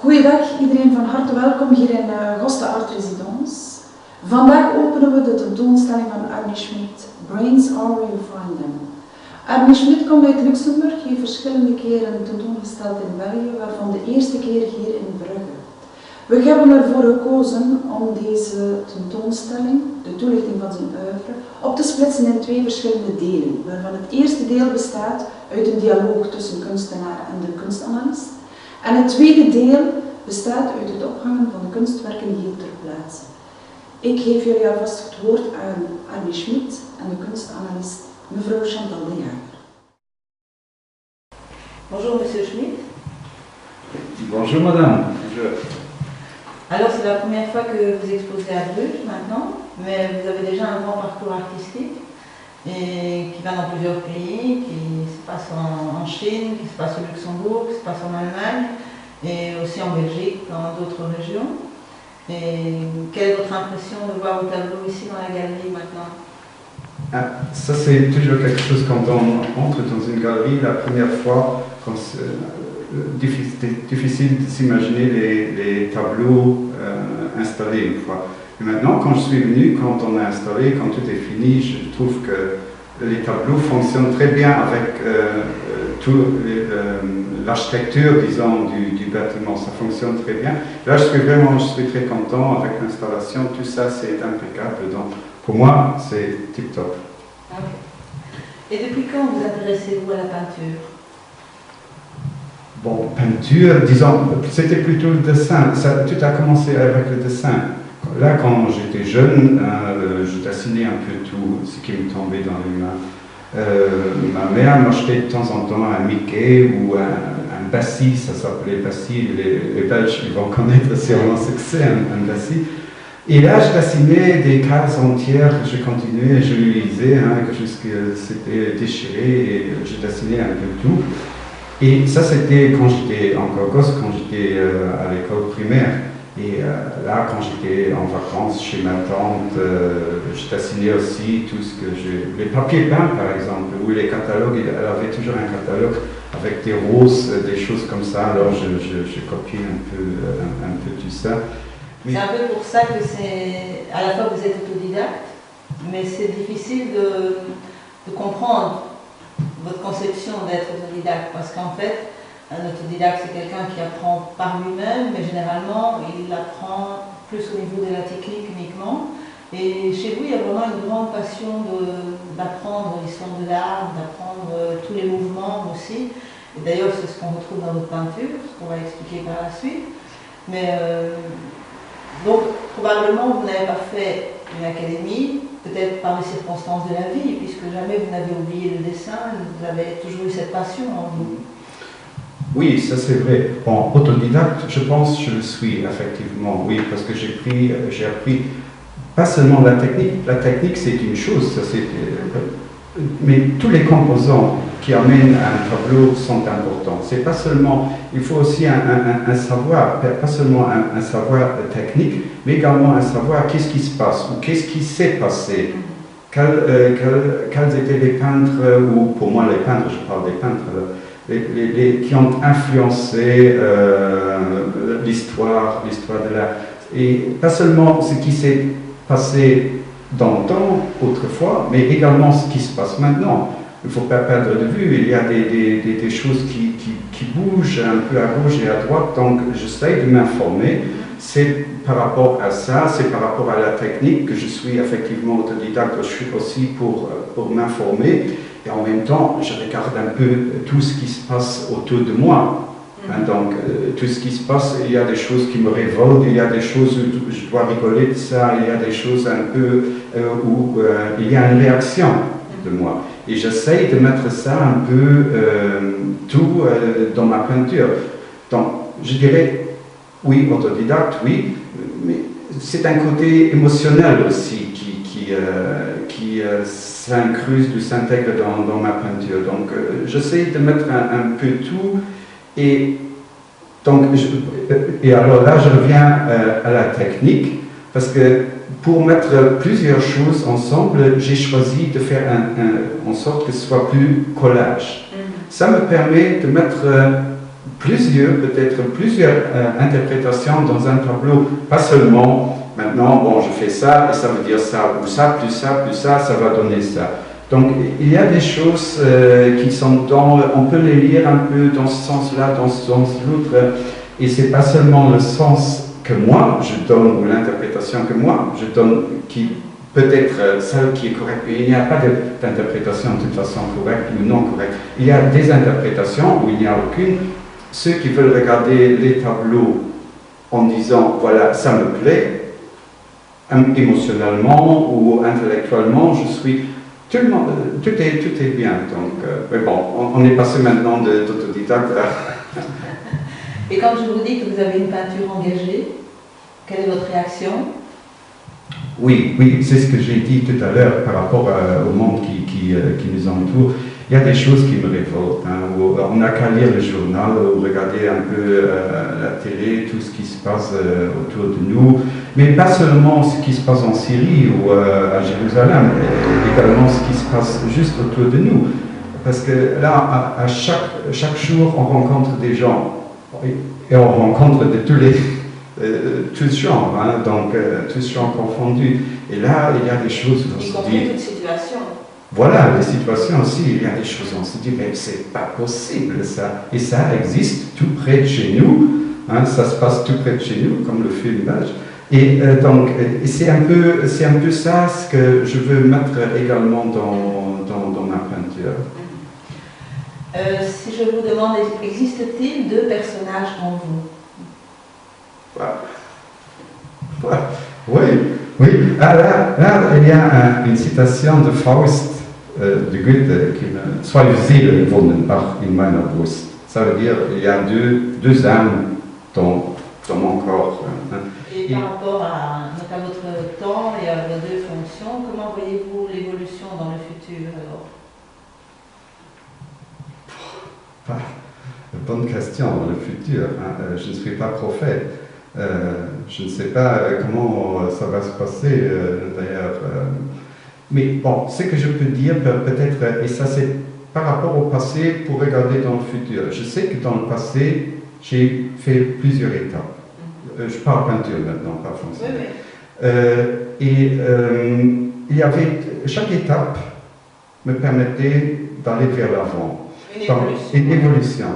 Goeiedag iedereen, van harte welkom hier in Goste Art Residence. Vandaag openen we de tentoonstelling van Arnie Schmid, Brains Are Where You Find Them. Arnie Schmid komt uit Luxemburg, heeft verschillende keren tentoongesteld in België, waarvan de eerste keer hier in Brugge. We hebben ervoor gekozen om deze tentoonstelling, de toelichting van zijn oeuvre, op te splitsen in twee verschillende delen, waarvan het eerste deel bestaat uit een dialoog tussen kunstenaar en de kunstanalist. En het tweede deel bestaat uit het ophangen van de kunstwerken hier ter plaatse. Ik geef jullie alvast het woord aan Arnie Schmid en de kunstanalist mevrouw Chantal de Jager. Bonjour monsieur Schmid. Bonjour madame. Bonjour. Alors c'est la première fois que vous exposez à Bruges maintenant, mais vous avez déjà un grand parcours artistique et qui va dans plusieurs pays, qui se passe en Chine, qui se passe au Luxembourg, qui se passe en Allemagne et aussi en Belgique, dans d'autres régions. Et quelle est votre impression de voir vos tableaux ici dans la galerie maintenant? Ça c'est toujours quelque chose quand on entre dans une galerie, la première fois, difficile de s'imaginer les tableaux installés une fois. Et maintenant, quand je suis venu, quand on a installé, quand tout est fini, je trouve que les tableaux fonctionnent très bien avec l'architecture, disons, du bâtiment. Ça fonctionne très bien. Là, je suis très content avec l'installation. Tout ça, c'est impeccable. Donc, pour moi, c'est tip-top. Okay. Et depuis quand vous intéressez-vous à la peinture? Bon, peinture, disons, c'était plutôt le dessin. Tout a commencé avec le dessin. Là, quand j'étais jeune, je dessinais un peu tout ce qui me tombait dans les mains. Ma mère m'achetait de temps en temps un Mickey ou un Bassi, ça s'appelait Bassi, les Belges ils vont connaître sûrement ce que c'est, un Bassi. Et là, je dessinais des cases entières, je continuais, je les lisais, jusqu'à c'était déchiré, et je dessinais un peu tout. Et ça, c'était quand j'étais encore gosse, quand j'étais à l'école primaire. Et là, quand j'étais en vacances chez ma tante, je dessinais aussi tout ce que les papiers peints, par exemple, ou les catalogues. Elle avait toujours un catalogue avec des roses, des choses comme ça. Alors, je copiais un peu tout ça. Mais c'est un peu pour ça que c'est, à la fois vous êtes autodidacte, mais c'est difficile de comprendre votre conception d'être autodidacte, parce qu'en fait, un autodidacte, c'est quelqu'un qui apprend par lui-même, mais généralement, il apprend plus au niveau de la technique uniquement. Et chez vous, il y a vraiment une grande passion d'apprendre l'histoire de l'art, d'apprendre tous les mouvements aussi. Et d'ailleurs, c'est ce qu'on retrouve dans votre peinture, ce qu'on va expliquer par la suite. Mais donc, probablement, vous n'avez pas fait une académie, peut-être par les circonstances de la vie, puisque jamais vous n'avez oublié le dessin, vous avez toujours eu cette passion en vous. Oui, ça c'est vrai. Bon, autodidacte, je pense que je le suis, effectivement, oui, parce que j'ai appris pas seulement la technique c'est une chose, ça, mais tous les composants qui amènent à un tableau sont importants. C'est pas seulement, il faut aussi un savoir, pas seulement un savoir technique, mais également un savoir qu'est-ce qui se passe, ou qu'est-ce qui s'est passé, quels étaient les peintres, ou pour moi les peintres, je parle des peintres, qui ont influencé l'histoire de l'art. Et pas seulement ce qui s'est passé dans le temps, autrefois, mais également ce qui se passe maintenant. Il ne faut pas perdre de vue, il y a des choses qui bougent un peu à gauche et à droite, donc j'essaie de m'informer. C'est par rapport à ça, c'est par rapport à la technique que je suis effectivement autodidacte, je suis aussi pour m'informer. Et en même temps, je regarde un peu tout ce qui se passe autour de moi. Donc, tout ce qui se passe, il y a des choses qui me révoltent, il y a des choses où je dois rigoler de ça, il y a des choses un peu où il y a une réaction de moi. Et j'essaye de mettre ça un peu tout dans ma peinture. Donc, je dirais, oui, autodidacte, oui, mais c'est un côté émotionnel aussi qui s'incruste ou s'intègre dans ma peinture. Donc, j'essaie de mettre un peu tout. Et alors là, je reviens à la technique, parce que pour mettre plusieurs choses ensemble, j'ai choisi de faire en sorte que ce soit plus collage. Ça me permet de mettre peut-être plusieurs interprétations dans un tableau, pas seulement maintenant, bon, je fais ça et ça veut dire ça, ou ça, ça va donner ça. Donc, il y a des choses qui sont on peut les lire un peu dans ce sens-là, dans ce sens l'autre, et c'est pas seulement le sens que moi je donne, ou l'interprétation que moi je donne, qui peut être celle qui est correcte. Il n'y a pas d'interprétation de toute façon correcte ou non correcte. Il y a des interprétations où il n'y a aucune. Ceux qui veulent regarder les tableaux en disant, voilà, ça me plaît, émotionnellement ou intellectuellement, tout est bien. Donc, mais bon, on est passé maintenant d'autodidacte à... Et quand je vous dis que vous avez une peinture engagée, quelle est votre réaction? Oui, c'est ce que j'ai dit tout à l'heure par rapport au monde qui nous entoure. Il y a des choses qui me révoltent. On n'a qu'à lire le journal ou regarder un peu la télé, tout ce qui se passe autour de nous. Mais pas seulement ce qui se passe en Syrie ou à Jérusalem, mais également ce qui se passe juste autour de nous. Parce que là, à chaque jour, on rencontre des gens. Et on rencontre de tous genres, donc tous genres confondus. Et là, il y a des choses où on se dit... toute situation. Voilà, les situations aussi, il y a des choses où on se dit, mais c'est pas possible ça. Et ça existe tout près de chez nous, ça se passe tout près de chez nous, comme le film belge. Et donc, c'est un peu ça ce que je veux mettre également dans ma peinture. Si je vous demande, existe-t-il deux personnages en vous? Oui. Ah, là, il y a une citation de Faust de Goethe qui me... Zwei Seelen wohnen in meiner Brust. Ça veut dire il y a deux âmes dans mon corps. Et par rapport à votre temps et à vos deux fonctions, comment voyez-vous l'évolution dans le futur alors? Bonne question, le futur. Je ne suis pas prophète. Je ne sais pas comment ça va se passer d'ailleurs. Mais bon, ce que je peux dire peut-être, et ça c'est par rapport au passé pour regarder dans le futur. Je sais que dans le passé, j'ai fait plusieurs étapes. Je parle peinture maintenant, pas français. Oui. Il y avait, chaque étape me permettait d'aller vers l'avant. Une évolution.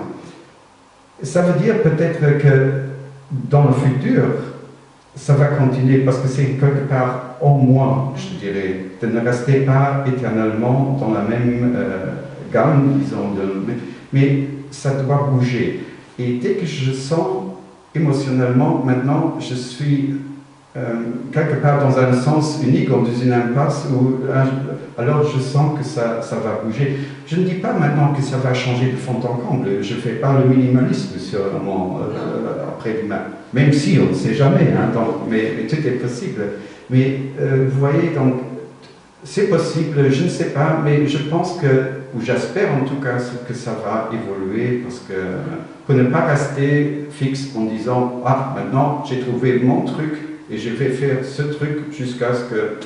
Ça veut dire peut-être que dans le futur, ça va continuer parce que c'est quelque part en moi, je dirais, de ne rester pas éternellement dans la même gamme, disons, mais ça doit bouger. Et dès que je sens émotionnellement, maintenant, je suis quelque part dans un sens unique, dans une impasse, alors je sens que ça va bouger. Je ne dis pas maintenant que ça va changer de fond en comble. Je ne fais pas le minimalisme sûrement après-demain, même si on ne sait jamais, mais tout est possible. Mais vous voyez, donc, c'est possible, je ne sais pas, mais je pense que, ou j'espère en tout cas, que ça va évoluer, parce que pour ne pas rester fixe en disant « Ah, maintenant j'ai trouvé mon truc, et je vais faire ce truc jusqu'à ce que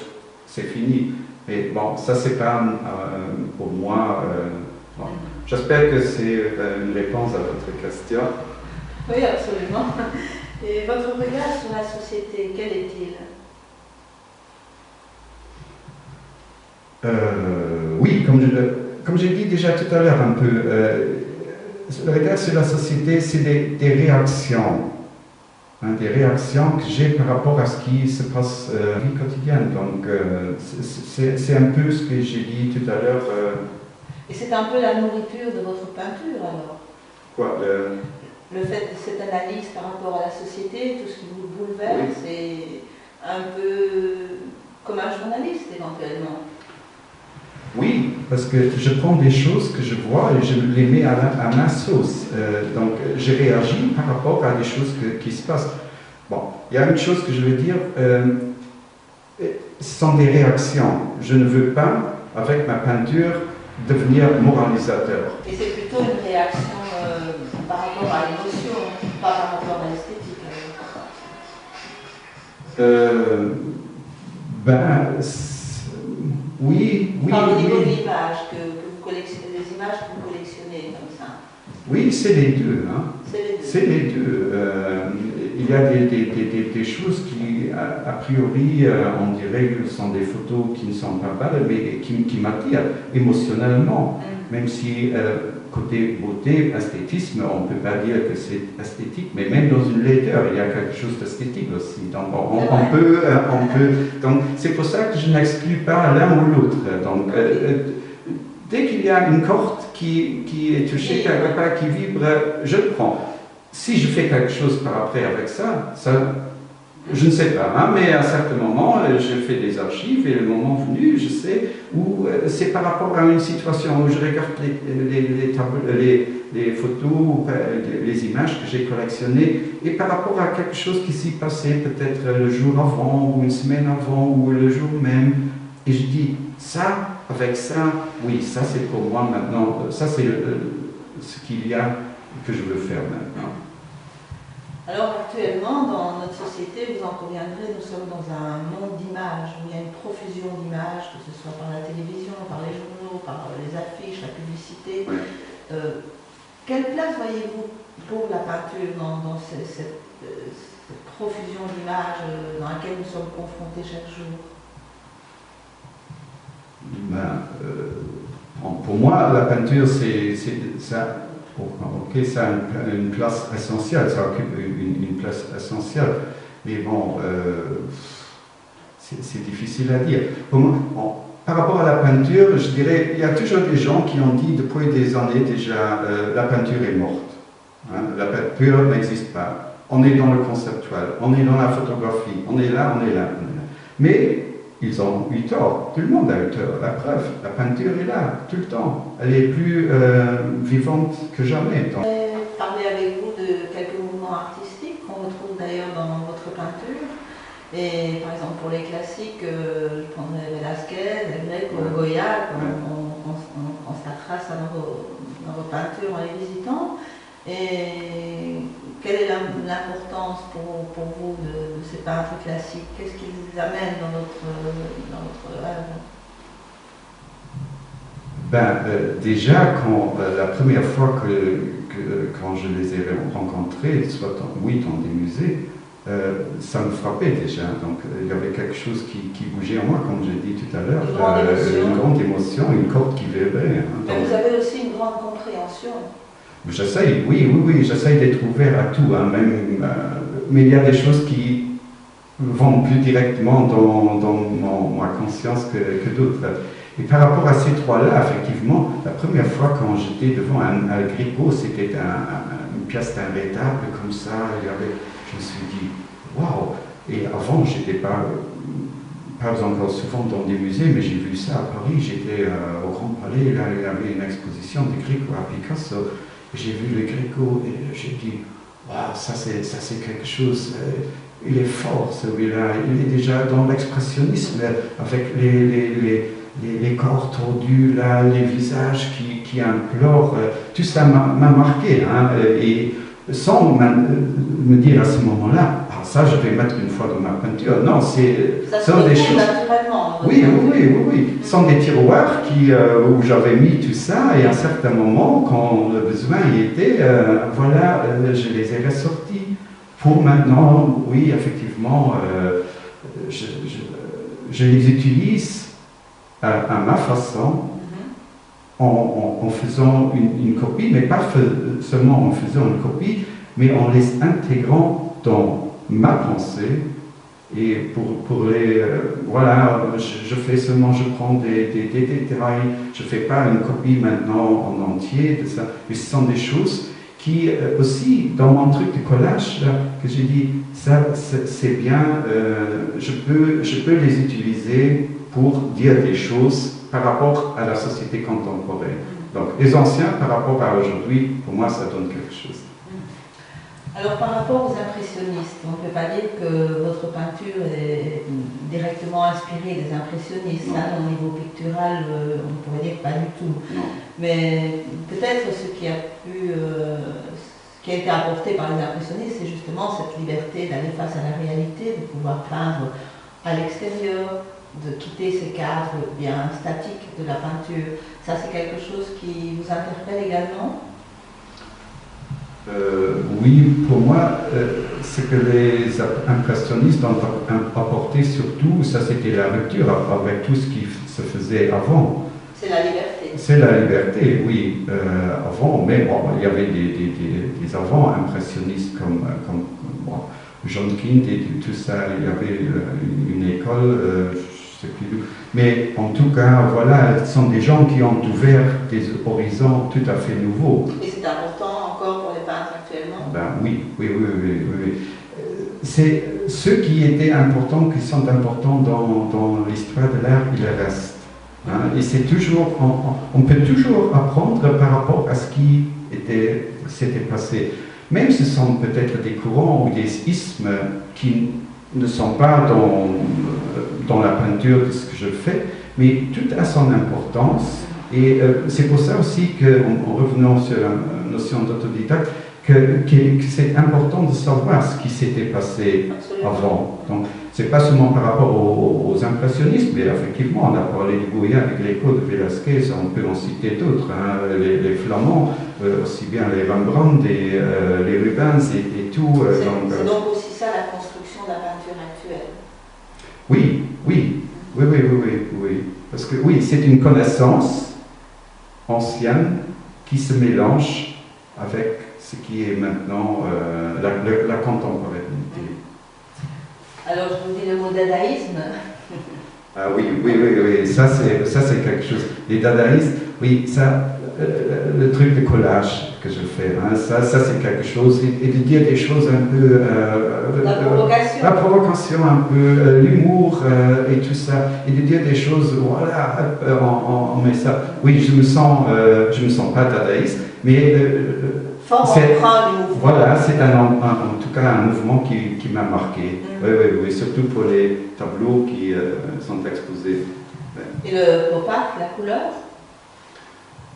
c'est fini. » Mais bon, ça c'est pas pour moi. Bon. J'espère que c'est une réponse à votre question. Oui, absolument. Et votre regard sur la société, quel est-il? Oui, comme j'ai dit déjà tout à l'heure un peu, le regard sur la société, c'est des réactions. Des réactions que j'ai par rapport à ce qui se passe dans la vie quotidienne. Donc, c'est un peu ce que j'ai dit tout à l'heure. Et c'est un peu la nourriture de votre peinture, alors? Quoi Le fait de cette analyse par rapport à la société, tout ce qui vous bouleverse, oui. C'est un peu comme un journaliste, éventuellement. Oui, parce que je prends des choses que je vois et je les mets à ma sauce. Donc, je réagis par rapport à des choses qui se passent. Bon, il y a une chose que je veux dire, ce sont des réactions. Je ne veux pas, avec ma peinture, devenir moralisateur. Et c'est plutôt une réaction par rapport à l'émotion, pas par rapport à l'esthétique. Oui. Oui. Par le niveau de l'image, les images que vous collectionnez comme ça. Oui, c'est les deux. Hein. C'est les deux. Il y a des choses qui, a priori, on dirait que sont des photos qui ne sont pas belles, mais qui m'attirent émotionnellement. Même si, côté beauté, esthétisme, on ne peut pas dire que c'est esthétique, mais même dans une laideur, il y a quelque chose d'esthétique aussi. Donc, on peut. Donc, c'est pour ça que je n'exclus pas l'un ou l'autre. Donc, dès qu'il y a une corde qui est touchée quelque part, qui vibre, je le prends. Si je fais quelque chose par après avec ça, je ne sais pas, hein, mais à certains moments, je fais des archives et le moment venu, je sais où c'est par rapport à une situation où je regarde les photos, les images que j'ai collectionnées et par rapport à quelque chose qui s'y passait peut-être le jour avant ou une semaine avant ou le jour même. Et je dis, ça, avec ça, oui, ça c'est pour moi maintenant, ça c'est ce qu'il y a que je veux faire maintenant. Alors actuellement, dans notre société, vous en conviendrez, nous sommes dans un monde d'images, où il y a une profusion d'images, que ce soit par la télévision, par les journaux, par les affiches, la publicité. Oui. Quelle place voyez-vous pour la peinture dans cette profusion d'images dans laquelle nous sommes confrontés chaque jour? Pour moi, la peinture, ça. Ok, ça a une place essentielle, ça occupe une place essentielle, mais bon, c'est difficile à dire. Pour moi, par rapport à la peinture, je dirais, il y a toujours des gens qui ont dit depuis des années déjà, la peinture est morte. Hein, la peinture n'existe pas. On est dans le conceptuel, on est dans la photographie, on est là, on est là. Mais ils ont eu tort, tout le monde a eu tort. La preuve, la peinture est là, tout le temps. Elle est plus vivante que jamais. Donc. Je vais parler avec vous de quelques mouvements artistiques qu'on retrouve d'ailleurs dans votre peinture. Et par exemple, pour les classiques, je prendrais Velázquez, El Greco, Goya, on constatera ça dans vos peintures en les visitant. Et quelle est l'importance pour vous de ces peintres classiques? Qu'est-ce qu'ils amènent dans votre œuvre? Déjà, la première fois quand je les ai rencontrés, soit dans des musées, ça me frappait déjà. Donc il y avait quelque chose qui bougeait en moi, comme j'ai dit tout à l'heure. Une grande émotion, une corde qui vibrait. Hein. Mais vous avez aussi une grande compréhension. J'essaye, oui, j'essaye d'être ouvert à tout, hein, mais il y a des choses qui vont plus directement dans ma conscience que d'autres. Et par rapport à ces trois-là, effectivement, la première fois quand j'étais devant un Greco, c'était une pièce d'un rétable comme ça, je me suis dit, waouh! Et avant, j'étais pas encore souvent dans des musées, mais j'ai vu ça à Paris, j'étais au Grand Palais, là il y avait une exposition de Greco à Picasso. J'ai vu le Greco et j'ai dit, waouh, ça c'est quelque chose, il est fort celui-là, il est déjà dans l'expressionnisme avec les corps tordus, là, les visages qui implorent, tout ça m'a marqué, hein, et sans me dire à ce moment-là, ça je vais mettre une fois dans ma peinture. Non, ça sont des choses naturellement. Oui. Ce sont des tiroirs où j'avais mis tout ça et à un certain moment, quand le besoin y était, je les ai ressortis. Pour maintenant, oui, effectivement, je les utilise à ma façon, en faisant une copie, mais pas seulement en faisant une copie, mais en les intégrant dans ma pensée. Et pour les... je fais seulement, je prends des détails, je ne fais pas une copie maintenant en entier de ça, mais ce sont des choses qui aussi, dans mon truc de collage, là, que j'ai dit, ça c'est bien, je peux les utiliser pour dire des choses par rapport à la société contemporaine. Donc, les anciens par rapport à aujourd'hui, pour moi, ça donne quelque chose. Alors, par rapport aux impressionnistes, on ne peut pas dire que votre peinture est directement inspirée des impressionnistes. Hein, au niveau pictural, on pourrait dire pas du tout. Non. Mais peut-être ce qui a été apporté par les impressionnistes, c'est justement cette liberté d'aller face à la réalité, de pouvoir peindre à l'extérieur, de quitter ces cadres bien statiques de la peinture. Ça, c'est quelque chose qui vous interpelle également? Oui, pour moi, ce que les impressionnistes ont apporté surtout, ça c'était la rupture avec tout ce qui se faisait avant. C'est la liberté. C'est la liberté, oui, avant, mais bon, il y avait des avant-impressionnistes comme bon, John Keane et tout ça, il y avait une école, je sais plus, mais en tout cas, voilà, ce sont des gens qui ont ouvert des horizons tout à fait nouveaux. Et c'est important encore pour les peintres actuellement? Ben oui. C'est ceux qui étaient importants, qui sont importants dans l'histoire de l'art, ils restent. Hein, et c'est toujours, on peut toujours apprendre par rapport à ce qui s'était passé. Même si ce sont peut-être des courants ou des ismes qui ne sont pas dans la peinture de ce que je fais, mais tout a son importance. Et c'est pour ça aussi qu'en revenant sur la notion d'autodidacte, que c'est important de savoir ce qui s'était passé avant. Donc, c'est pas seulement par rapport aux impressionnistes, mais effectivement, on a parlé du Goya, du Gréco, de Velázquez, on peut en citer d'autres, hein, les Flamands, aussi bien les Rembrandt, les Rubens et tout. C'est donc aussi ça la construction de la peinture actuelle. Oui. Parce que oui, c'est une connaissance ancienne qui se mélange avec ce qui est maintenant la contemporanéité. Alors je vous dis le mot dadaïsme. Ah oui, ça c'est quelque chose. Les dadaïstes, oui, ça, le truc de collage que je fais, hein, ça c'est quelque chose, et de dire des choses un peu... La provocation un peu, l'humour et tout ça, et de dire des choses, voilà, on met ça. Oui, je me sens pas dadaïste, mais... Voilà, c'est en tout cas un mouvement qui m'a marqué. Oui, surtout pour les tableaux qui sont exposés. Et le pop art, la couleur?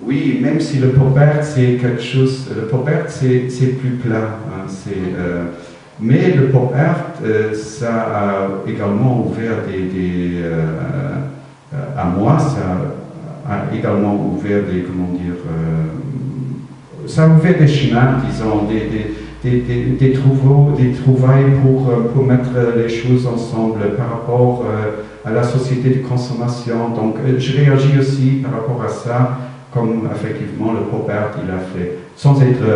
Oui, même si le pop art c'est quelque chose, le pop art c'est plus plat. Hein, mais le pop art, ça a également ouvert à moi, ça a également ouvert ça a ouvert des chemins, disons, des trouvailles pour mettre les choses ensemble par rapport à la société de consommation. Donc, je réagis aussi par rapport à ça, comme effectivement le pop art il a fait, sans être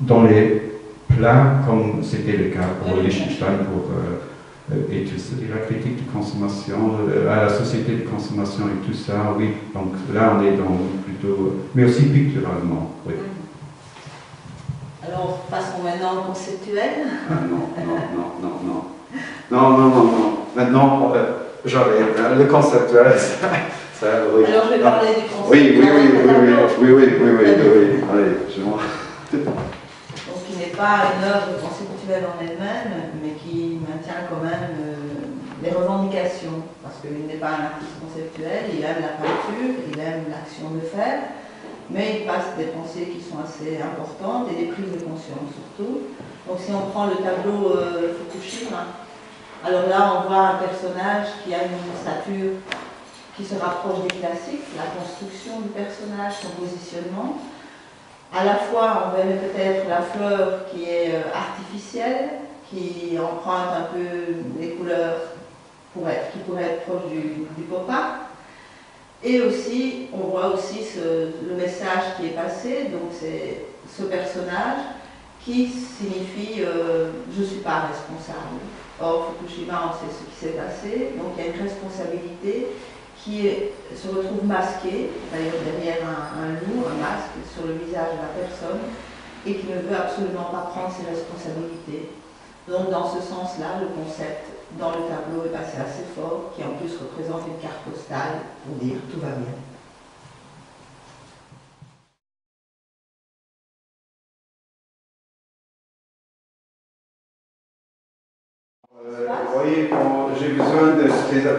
dans les plats comme c'était le cas pour Liechtenstein, et tout ça, la critique de consommation, à la société de consommation et tout ça, oui. Donc là, on est plutôt, mais aussi picturalement, oui. Alors, passons maintenant au conceptuel. Non. Maintenant, j'arrête. Le conceptuel, ça, oui. Alors, je vais parler du conceptuel. Oui. Allez, je m'en... Donc, qui n'est pas une œuvre conceptuelle en elle-même, mais qui maintient quand même les revendications. Parce qu'il n'est pas un artiste conceptuel, il aime la peinture, il aime l'action de faire. Mais il passe des pensées qui sont assez importantes et des prises de conscience surtout. Donc si on prend le tableau Fukushima, alors là on voit un personnage qui a une stature qui se rapproche des classiques, la construction du personnage, son positionnement. À la fois on verrait peut-être la fleur qui est artificielle, qui emprunte un peu les couleurs qui pourraient être proches du pop art. Et aussi, on voit aussi le message qui est passé, donc c'est ce personnage qui signifie je ne suis pas responsable. Or, Fukushima, on sait ce qui s'est passé, donc il y a une responsabilité qui se retrouve masquée, d'ailleurs derrière un loup, un masque sur le visage de la personne, et qui ne veut absolument pas prendre ses responsabilités. Donc, dans ce sens-là, le concept dans le tableau est passé assez fort, qui en plus représente une carte postale pour dire tout va bien. Vous voyez, j'ai besoin de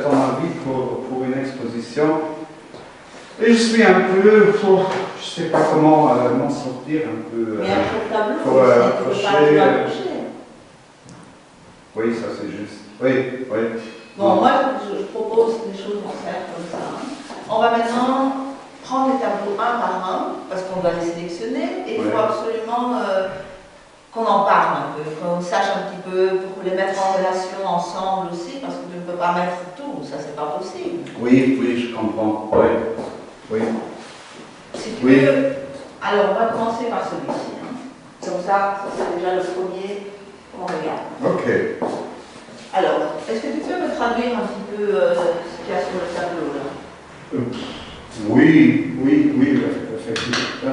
ton avis pour une exposition. Et je suis un peu, je ne sais pas comment m'en sortir un peu. Mais un tableau, pour accrocher. Oui, ça c'est juste. Oui. Bon, moi je propose que les choses vont se faire comme ça. On va maintenant prendre les tableaux un par un, parce qu'on doit les sélectionner, et il faut absolument qu'on en parle un peu, qu'on sache un petit peu, pour les mettre en relation ensemble aussi, parce que tu ne peux pas mettre tout, ça c'est pas possible. Oui, oui, je comprends. Oui. Oui. Si tu veux, alors on va commencer par celui-ci. Hein. Comme ça c'est déjà le premier qu'on regarde. Ok. Alors, est-ce que tu peux me traduire un petit peu ce qu'il y a sur le tableau là? Oui, effectivement.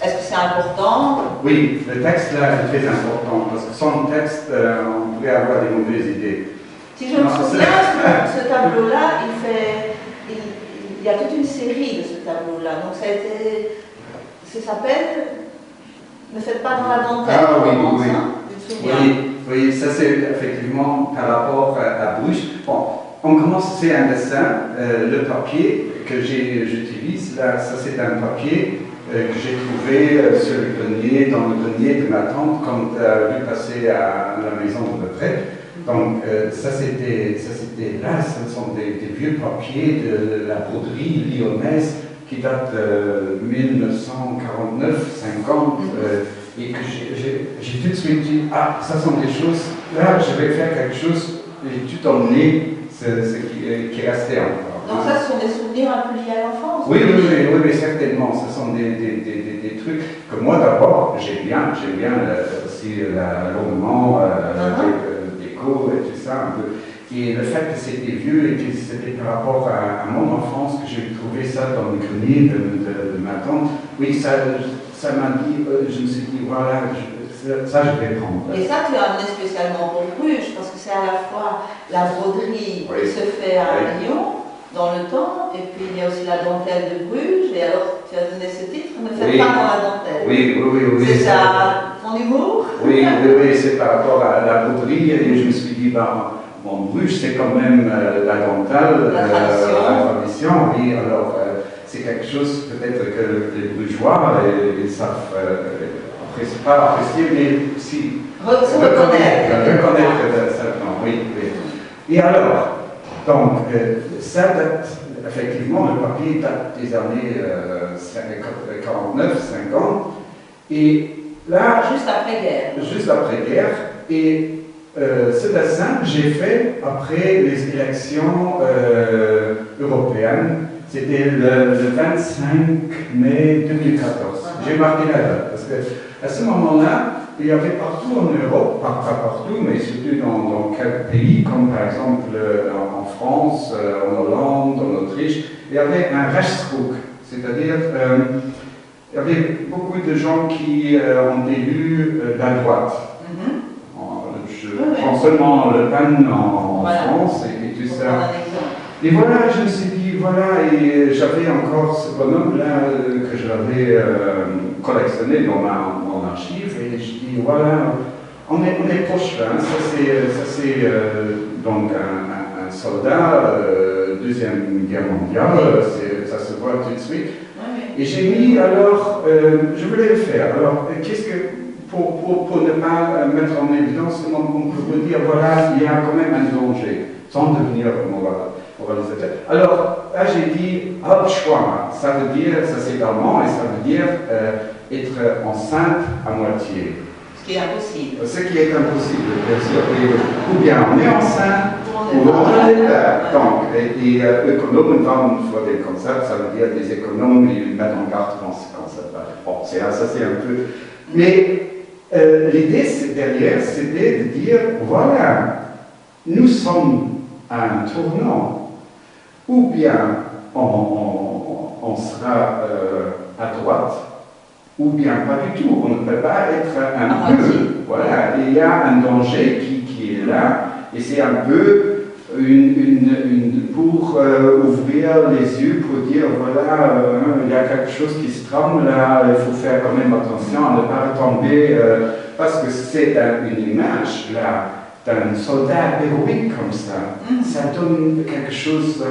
Est-ce que c'est important? Oui, le texte là est très important parce que sans le texte, on pourrait avoir des mauvaises idées. Si je me souviens, ce tableau-là, il y a toute une série de ce tableau-là. Donc ça s'appelle Ne faites pas dans la dentelle. Ah oui, oui. Hein, tu te souviens? Oui, ça c'est effectivement par rapport à Bruges. Bon, on commence, c'est un dessin, le papier que j'utilise, là, ça c'est un papier que j'ai trouvé sur le grenier, dans le grenier de ma tante quand elle est passée à la maison de retraite. Donc ça c'était là, ce sont des vieux papiers de la broderie lyonnaise qui datent de 1949-50 et que j'ai tout de suite dit, ah, ça sont des choses, là je vais faire quelque chose, et tout emmené ce qui restait encore. Donc ça, ce sont des souvenirs un peu liés à l'enfance? Oui, certainement. Ce sont des trucs que moi d'abord, j'aime bien aussi l'ornement, déco et tout ça un peu. Et le fait que c'était vieux et que c'était par rapport à mon enfance que j'ai trouvé ça dans le grenier de ma tante, oui, ça m'a dit, je me suis dit, voilà, ça je vais prendre. Et ça, tu as amené spécialement pour Bruges, parce que c'est à la fois la broderie qui se fait à Lyon, dans le temps, et puis il y a aussi la dentelle de Bruges, et alors tu as donné ce titre, Ne faites pas dans la dentelle. Oui. C'est ça, ton humour? Oui, c'est par rapport à la broderie, et je me suis dit, bon, Bruges, c'est quand même la dentelle, la tradition, oui, alors c'est quelque chose peut-être que les Brugeois, ils savent, pas apprécier, mais aussi reconnaître ça, oui. Et alors, donc, ça date, effectivement, le papier date des années 49, 50, et là... Juste après-guerre, et ce dessin, j'ai fait après les élections européennes, c'était le 25 mai 2014. J'ai marqué la date, parce qu'à ce moment-là, il y avait partout en Europe, pas partout, mais surtout dans quelques pays, comme par exemple en France, en Hollande, en Autriche, il y avait un Rechtsruck, c'est-à-dire il y avait beaucoup de gens qui ont élu la droite. Je prends seulement Le Pen en France et tout ça. Et voilà, je me suis dit, voilà, et j'avais encore ce bonhomme-là que j'avais collectionné dans mon archive, et je dis, voilà, on est proche là, ça c'est donc un soldat, Deuxième Guerre mondiale, ça se voit tout de suite. Et j'ai mis, alors, je voulais le faire, alors, qu'est-ce que, pour ne pas mettre en évidence, on peut dire, voilà, il y a quand même un danger, sans devenir moralisateur. Alors, là, j'ai dit, Hauptschwanger, ça veut dire, ça c'est allemand, et ça veut dire être enceinte à moitié. Ce qui est impossible. Ce qui est impossible, bien sûr. Ou bien on est enceinte, ou on est là. Donc, et économes parlent fois des concepts, ça veut dire des économes, ils mettent en garde dans ce concept-là. Bon, ça c'est un peu. Mais l'idée derrière, c'était de dire, voilà, nous sommes à un tournant, ou bien on sera à droite, ou bien pas du tout, on ne peut pas être un peu. Voilà, il y a un danger qui est là, et c'est un peu pour ouvrir les yeux, pour dire, voilà, il y a quelque chose qui se trame là, il faut faire quand même attention à ne pas tomber, parce que c'est une image là, d'un soldat héroïque comme ça. Ça donne quelque chose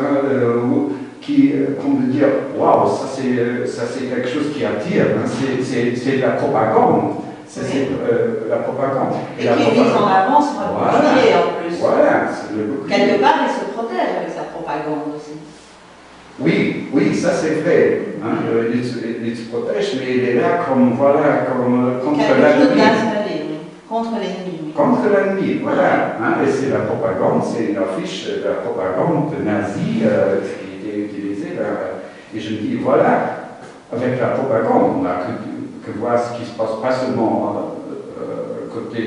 qui, on veut dire, waouh, ça c'est quelque chose qui attire, hein, c'est la propagande. C'est la propagande. Et qui est mise en avant sur un bouclier en plus. Voilà, c'est le bouclier. Quelque part, il se protège avec sa propagande aussi. Oui, ça c'est vrai. Hein, il se protège, mais il est là comme, voilà, comme contre Quelque chose l'ennemi. d'installé, oui. Contre l'ennemi. Oui. Contre l'ennemi, voilà. Hein, et c'est la propagande, c'est une affiche de la propagande nazie qui était utilisée là. Et je me dis, voilà, avec la propagande, on n'a que voir ce qui se passe, pas seulement côté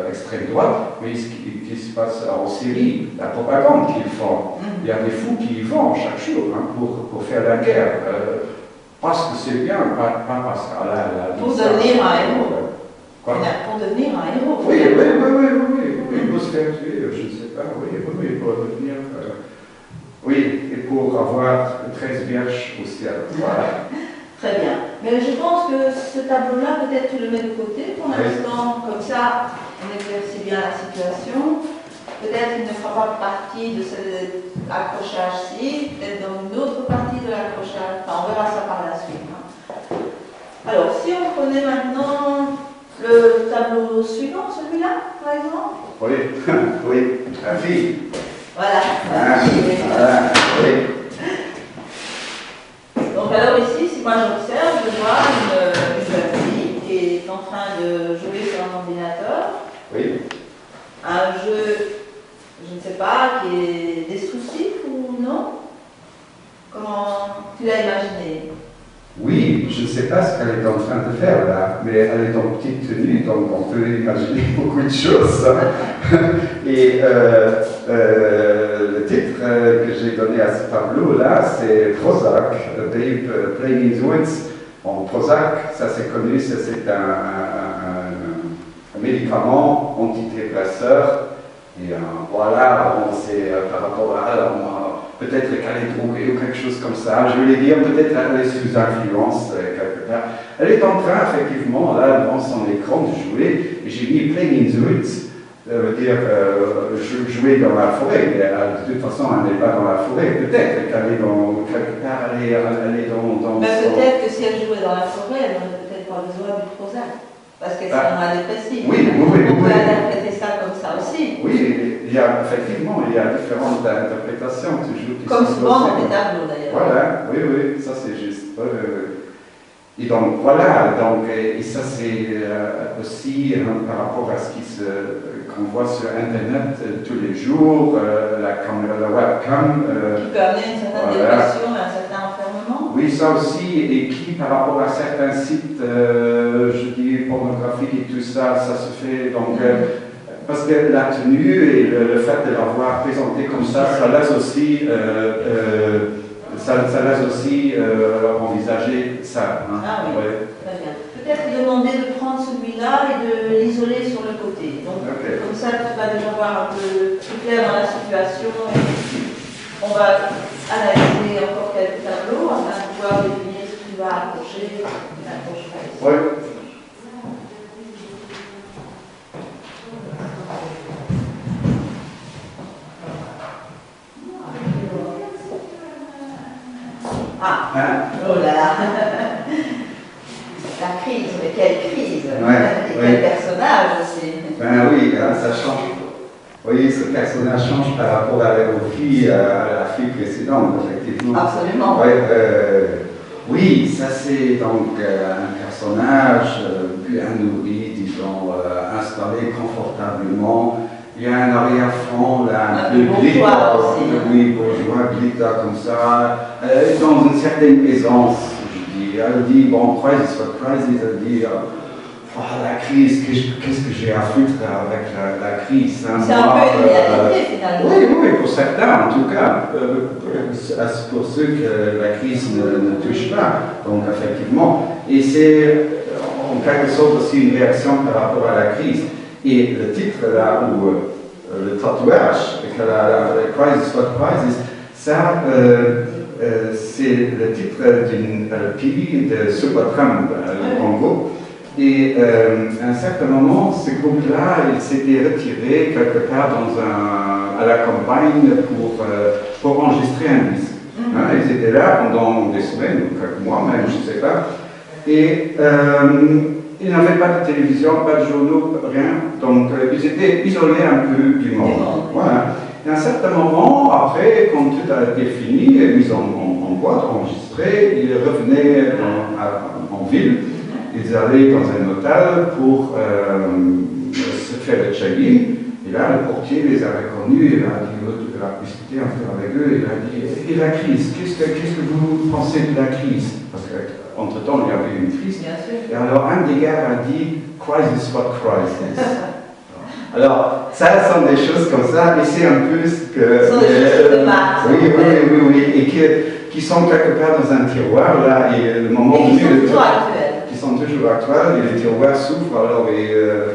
extrême droite, mais ce qui se passe en Syrie, la propagande qu'ils font. Il y a des fous qui y vont chaque jour hein, pour faire la guerre. Parce que c'est bien, pas parce que la pour devenir un héros. Quoi? Pour devenir un héros. Oui, pour se faire tuer, je ne sais pas, oui, pour devenir. Oui, et pour avoir 13 vierges au ciel. Voilà. Très bien. Mais je pense que ce tableau-là, peut-être tu le mets de côté pour l'instant, comme ça, on éclaircit bien la situation. Peut-être qu'il ne fera pas partie de cet accrochage-ci, peut-être dans une autre partie de l'accrochage. Enfin, on verra ça par la suite. Hein. Alors, si on prenait maintenant le tableau suivant, celui-là, par exemple. Oui, la fille. Voilà. Voilà, oui. Donc alors ici, si moi j'observe, je vois une jeune fille qui est en train de jouer sur un ordinateur. Oui. Un jeu, je ne sais pas, qui est destructif ou non? Comment tu l'as imaginé? Oui, je ne sais pas ce qu'elle est en train de faire là, mais elle est en petite tenue, donc on peut imaginer beaucoup de choses. Hein. Et le titre que j'ai donné à ce tableau-là, c'est Prozac, A Babe Playing in the Woods. Bon, Prozac, ça c'est connu, ça c'est un médicament antidépresseur. Et voilà, bon, c'est par rapport à peut-être qu'elle est droguée ou quelque chose comme ça. Je voulais dire, peut-être qu'elle est sous influence quelque part. Elle est en train, effectivement, là, devant son écran, de jouer. Et j'ai mis Playing in the Woods. Ça veut dire jouer dans la forêt. Mais de toute façon, elle n'est pas dans la forêt. Peut-être qu'elle est dans quelque part, elle est dans mais peut-être que si elle jouait dans la forêt, elle n'aurait peut-être pas besoin du Prozac. Parce qu'elle sera dépressive. Oui. On peut interpréter ça comme ça aussi. Oui, effectivement, il y a différentes interprétations toujours. Comme souvent dans les tableaux d'ailleurs. Voilà, oui, ça c'est juste. Et donc voilà, et ça c'est aussi par rapport à ce qu'on voit sur Internet tous les jours, la caméra, la webcam. Qui peut amener une certaine dépression et un certain enfermement. Oui, ça aussi, et qui par rapport à certains sites, je dis pornographiques et tout ça, ça se fait donc. Parce que la tenue et le fait de l'avoir présenté comme ça laisse aussi, envisager ça. Hein. Ah oui, très bien. Peut-être demander de prendre celui-là et de l'isoler sur le côté. Donc, comme ça, tu vas déjà voir un peu plus clair dans la situation. On va analyser encore quelques tableaux afin de pouvoir définir ce que tu vas accrocher. Oui. Oh là là. La crise, mais quelle crise. Et quel personnage aussi. Ben oui, ça change. Oui, ce personnage change par rapport à la fille précédente, effectivement. Absolument. Oui, ça c'est donc un personnage bien nourri, disons, installé confortablement. Il y a un arrière-fond, là, un peu glitter, oui, bourgeois, glitter comme ça, dans une certaine aisance, je dis. Elle dit, bon, crisis, elle dit, la crise, qu'est-ce que j'ai à foutre avec la crise hein, c'est un peu une réalité, finalement. Oui, pour certains, en tout cas, pour ceux que la crise ne touche pas, donc effectivement. Et c'est en quelque sorte aussi une réaction par rapport à la crise. Et le titre là, ou le tatouage, la Crisis What Crisis, ça, c'est le titre d'une pays de Subatram, le Congo. Et à un certain moment, ce groupe-là, il s'était retiré quelque part à la campagne pour enregistrer un disque. Hein, ils étaient là pendant des semaines, ou quelques mois même, je ne sais pas. Et ils n'avaient pas de télévision, pas de journaux, rien. Donc, ils étaient isolés un peu du monde. Voilà. Et à un certain moment, après, quand tout a été fini, mis en boîte, enregistrés, ils revenaient en ville, ils allaient dans un hôtel pour se faire le check-in, et là le portier les a reconnus, il a dit, il a discuté un peu avec eux, il a dit, et la crise, qu'est-ce que vous pensez de la crise? Parce qu'entre-temps il y avait une crise, et alors un des gars a dit, crisis what crisis. Alors, ça sont des choses comme ça, et c'est un peu ce que... Ce sont des choses de base. Oui, et qui sont quelque part dans un tiroir, là, et le moment et qui sont toujours actuels. Qui sont toujours actuels, et le tiroir s'ouvre, alors, et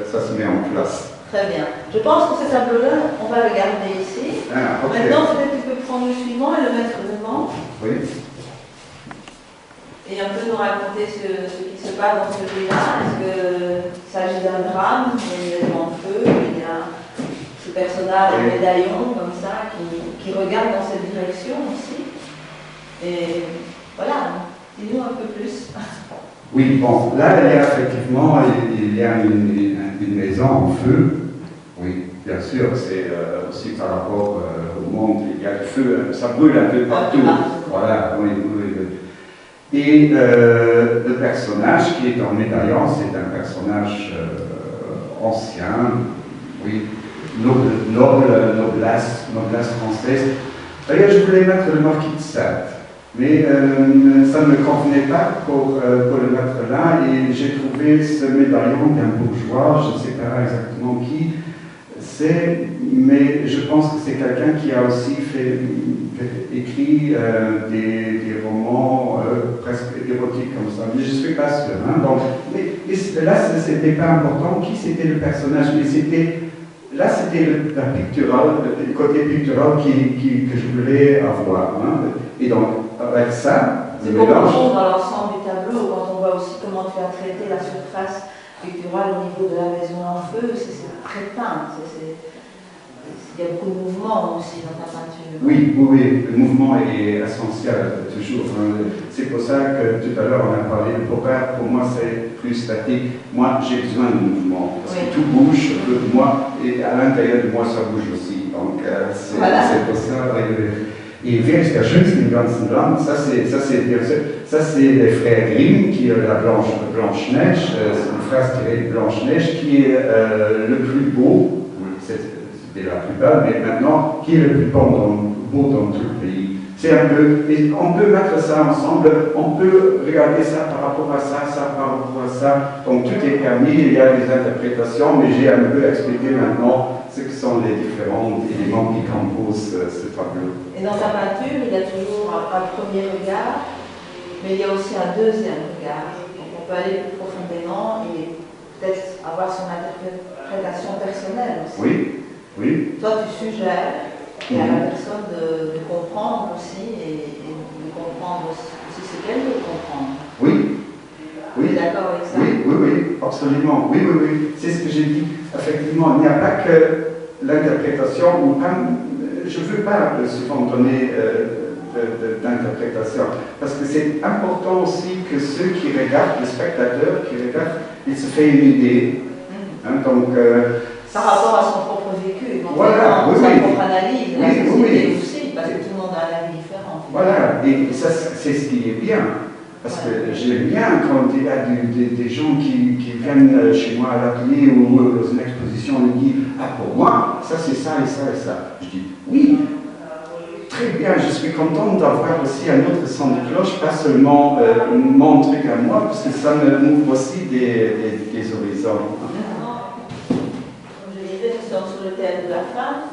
ça se met en place. Très bien. Je pense que ce tableau-là, on va le garder ici. Ah, okay. Maintenant, peut-être tu peux prendre le suivant et le mettre devant. Oui. Et un peu nous raconter ce qui se passe dans celui-là. Est-ce qu'il s'agit d'un drame, d'un élément de feu, il y a ce personnage en médaillon comme ça qui regarde dans cette direction aussi. Et voilà, dis-nous un peu plus. Oui, bon, là, il y a effectivement il y a une maison en feu. Oui, bien sûr, c'est aussi par rapport au monde, il y a du feu, ça brûle un peu partout. Voilà, oui. Et le personnage qui est en médaillon, c'est un personnage ancien, oui, noblesse française. D'ailleurs, je voulais mettre le marquis de Sade, mais ça ne me convenait pas pour le mettre là, et j'ai trouvé ce médaillon d'un bourgeois, je ne sais pas exactement qui c'est, mais je pense que c'est quelqu'un qui a aussi écrit des romans presque érotiques comme ça, mais je ne suis pas sûr. Hein, donc, mais là, ce n'était pas important qui c'était le personnage, mais c'était le côté pictural que je voulais avoir. Hein. Et donc, avec ça, c'est beaucoup de choses dans l'ensemble du tableau, quand on voit aussi comment tu as traité la surface picturale au niveau de la maison en feu, c'est très peint. Il y a beaucoup de mouvement aussi dans ta peinture. Oui, le mouvement est essentiel toujours. Hein. C'est pour ça que tout à l'heure on a parlé de Popper, pour moi c'est plus statique. Moi j'ai besoin de mouvement, parce que tout bouge, moi, et à l'intérieur de moi ça bouge aussi. Donc c'est pour ça. Et wer ist der Schönste im ganzen Land? Ça c'est les frères Grimm, qui est la Blanche-Neige, c'est une phrase tirée de Blanche-Neige, qui est le plus beau. C'était la plus belle, mais maintenant, qui est le plus beau dans tout le pays. C'est un peu, et on peut mettre ça ensemble, on peut regarder ça par rapport à ça par rapport à ça. Donc tout est permis, il y a des interprétations, mais j'ai un peu expliqué maintenant ce que sont les différents éléments qui composent ce tableau. Et dans ta peinture, il y a toujours un premier regard, mais il y a aussi un deuxième regard. Donc on peut aller plus profondément et peut-être avoir son interprétation personnelle aussi. Oui. Toi, tu suggères à la personne de comprendre aussi et de comprendre aussi ce qu'elle veut comprendre. Oui. Tu es d'accord avec ça? Oui, absolument. Oui. C'est ce que j'ai dit. Effectivement, il n'y a pas que l'interprétation, je ne veux pas souvent donner d'interprétation, parce que c'est important aussi que ceux qui regardent, le spectateur qui regarde, il se fait une idée. Hein, donc, par rapport à son propre vécu, voilà, sa propre analyse, la société aussi, parce que tout le monde a un avis différent. Voilà, et ça, c'est ce qui est bien. Parce que j'aime bien quand il y a des gens qui viennent chez moi à l'atelier ou dans une exposition et disent « Ah, pour moi, ça c'est ça et ça et ça ». Je dis « Oui, très bien, je suis contente d'avoir aussi un autre son de cloche, pas seulement mon truc à moi, parce que ça me m'ouvre aussi des horizons. » Sur le thème de la femme.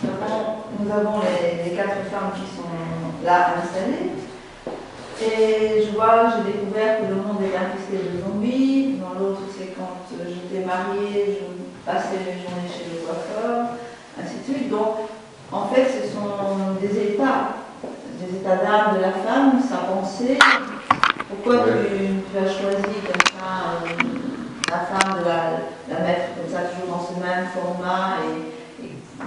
Nous avons les 4 femmes qui sont là installées. Et j'ai découvert que le monde est infesté de zombies. Dans l'autre, c'est quand j'étais mariée, je passais mes journées chez le coiffeur, ainsi de suite. Donc, en fait, ce sont des états d'âme de la femme, sa pensée. Pourquoi tu as choisi comme ça la femme de la mettre comme ça toujours dans ce même format et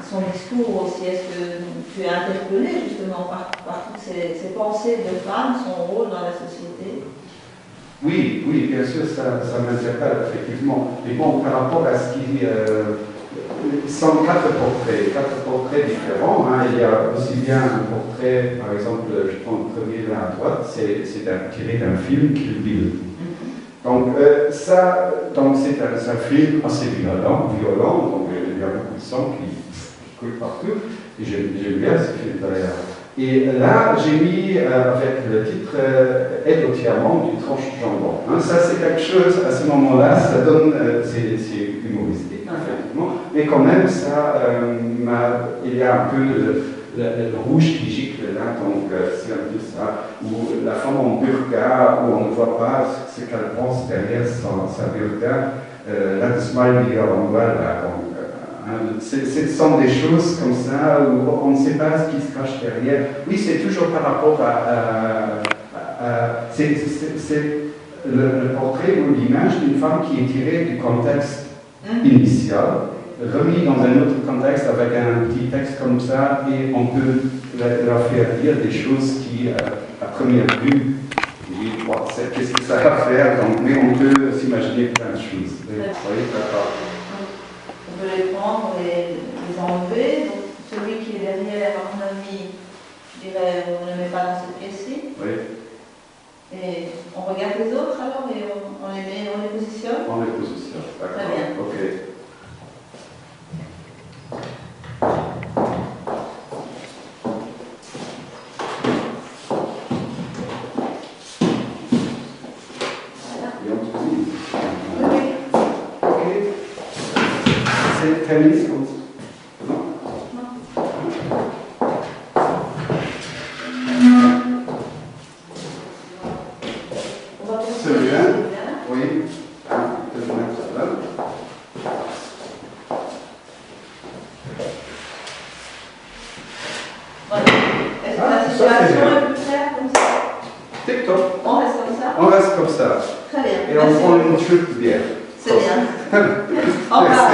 son discours aussi, est-ce que tu es interpellé justement par toutes ces pensées de femme, son rôle dans la société? Oui, bien sûr, ça m'interpelle effectivement. Mais bon, par rapport à ce qui ce sont quatre portraits différents. Hein. Il y a aussi bien un portrait, par exemple, je prends le premier là à droite, c'est tiré d'un film Kill Bill. Donc, c'est un film assez violent, donc il y a beaucoup de sang qui coule partout, et j'aime bien ce film d'ailleurs. Et là, j'ai mis avec le titre Aide au tiers-monde du tranche jambon. Hein, ça, c'est quelque chose, à ce moment-là, ça donne, c'est humoristique, effectivement, mais quand même, ça, il y a un peu le rouge qui gicle là, donc c'est un peu ça, ou la femme en burqa, où on ne voit pas ce qu'elle pense derrière sa burqa, là, de smile à l'envers, là, donc, ce sont des choses comme ça où on ne sait pas ce qui se cache derrière. Oui, c'est toujours par rapport c'est le portrait ou l'image d'une femme qui est tirée du contexte initial, remis dans un autre contexte avec un petit texte comme ça, et on peut leur faire dire des choses qui, à première vue, oui, qu'est-ce que ça va faire, donc, mais on peut s'imaginer plein de choses. Oui, d'accord. On peut les prendre et les enlever. Donc, celui qui est derrière, à mon avis, je dirais, on ne le met pas dans cette pièce-ci. Oui. Et on regarde les autres alors et on les positionne. On les positionne, d'accord. Très bien. Ok. Terminé comme ça? Non? Non. Celui-là? Oui. Je vais mettre ça là. Voilà. Est-ce que la situation est plus claire comme ça? Tip-top. On reste comme ça? On reste comme ça. Très bien. Et on prend une chute de bière. C'est bien. Au revoir.